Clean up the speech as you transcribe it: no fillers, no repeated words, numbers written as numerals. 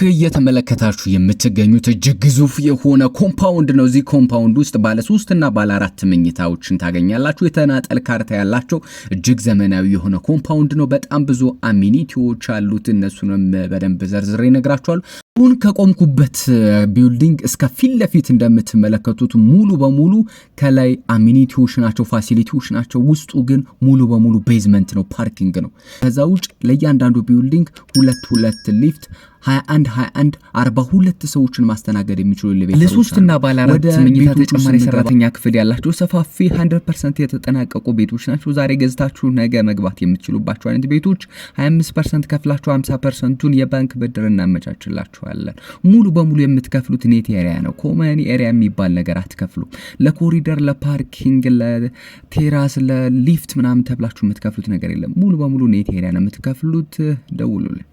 እየተመለከታችሁ የምትገኙት እጅግ ግዙፍ የሆነ ኮምፓውንድ ነው። እዚህ ኮምፓውንድ ውስጥ ባለ 3 እና ባለ 4 መኝታዎችን ታገኛላችሁ። የተናጠል ካርታ ያላቸው እጅግ ዘመናዊ የሆነ ኮምፓውንድ ነው። በጣም ብዙ አሚኒቲዎች አሉት። እነሱንም በደንብ ዘርዝሬ እነግራችኋለሁ። አሁን ከቆምኩበት ቢልዲንግ እስከ ፊት ለፊት እንደምትመለከቱት ሙሉ በሙሉ ከላይ አሚኒቲዎች ናቸው፣ ፋሲሊቲዎች ናቸው። ውስጡ ግን ሙሉ በሙሉ ቤዝመንት ነው፣ ፓርኪንግ ነው። ከዛ ውጭ ለእያንዳንዱ ቢልዲንግ ሁለት ሊፍት 21 42 ሰዎችን ማስተናገድ የሚችሉ ለሶስት እና ባለ 4 መኝታ ተጨማሪ ሰራተኛ ክፍል ያላቸው ሰፋፊ 100% የተጠናቀቁ ቤቶች ናቸው። ዛሬ ገዝታችሁ ነገ መግባት የምትችሉባቸው አይነት ቤቶች 25% ከፍላችሁ 50%ቱን የባንክ ብድር እናመቻችላችኋለን። ሙሉ በሙሉ የምትከፍሉት ኔት ኤሪያ ነው። ኮመን ኤሪያ የሚባል ነገር አትከፍሉ። ለኮሪደር፣ ለፓርኪንግ፣ ለቴራስ፣ ለሊፍት ምናምን ተብላችሁ የምትከፍሉት ነገር የለም። ሙሉ በሙሉ ኔት ኤሪያ ነው የምትከፍሉት። ደውሉልን።